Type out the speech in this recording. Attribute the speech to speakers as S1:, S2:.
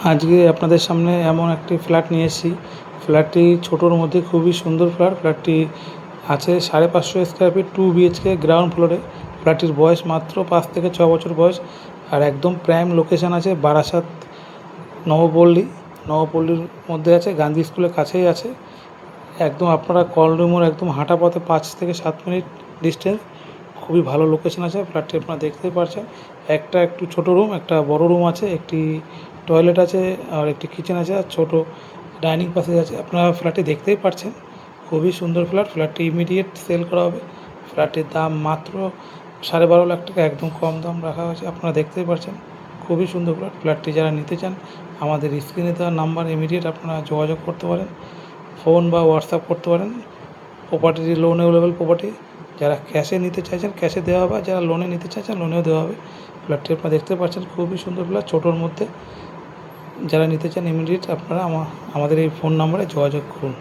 S1: আজকে আপনাদের সামনে এমন একটি ফ্ল্যাট নিয়ে এসেছি। ফ্ল্যাটটি ছোটোর মধ্যে খুবই সুন্দর ফ্ল্যাট। ফ্ল্যাটটি আছে 550 স্কোয়ার ফিট, 2 বিএইচকে, গ্রাউন্ড ফ্লোরে। ফ্ল্যাটটির বয়স মাত্র 5 থেকে 6 বছর বয়স, আর একদম প্রাইম লোকেশান আছে বারাসাত নবপল্লীর মধ্যে আছে, গান্ধী স্কুলের কাছেই আছে। একদম আপনারা কলডুমোর একদম হাঁটা পথে 5 থেকে 7 মিনিট ডিস্টেন্স। খুবই ভালো লোকেশন আছে। ফ্ল্যাটটি আপনারা দেখতেই পাচ্ছেন। একটা একটু ছোটো রুম, একটা বড় রুম আছে, একটি টয়লেট আছে, আর একটি কিচেন আছে, আর ছোটো ডাইনিং প্যাসেজ আছে। আপনারা ফ্ল্যাটটি দেখতেই পাচ্ছেন। খুবই সুন্দর ফ্ল্যাট। ফ্ল্যাটটি ইমিডিয়েট সেল করা হবে। ফ্ল্যাটটির দাম মাত্র 12.5 লাখ টাকা, একদম কম দাম রাখা হয়েছে। আপনারা দেখতেই পাচ্ছেন। খুবই সুন্দর ফ্ল্যাট। ফ্ল্যাটটি যারা নিতে চান আমাদের স্ক্রিনে দেওয়া নাম্বার ইমিডিয়েট আপনারা যোগাযোগ করতে পারেন, ফোন বা হোয়াটসঅ্যাপ করতে পারেন। প্রপার্টিটি লোন অ্যাভেলেবল প্রপার্টি। যারা ক্যাশে নিতে চাইছেন ক্যাশে দেওয়া হবে, যারা লোনে নিতে চাইছেন লোনেও দেওয়া হবে। ফ্ল্যাটটি আপনারা দেখতে পাচ্ছেন, খুবই সুন্দর ফ্ল্যাট, ছোটোর মধ্যে। যারা নিতে চান ইমিডিয়েট আপনারা আমাদের এই ফোন নাম্বারে যোগাযোগ করুন।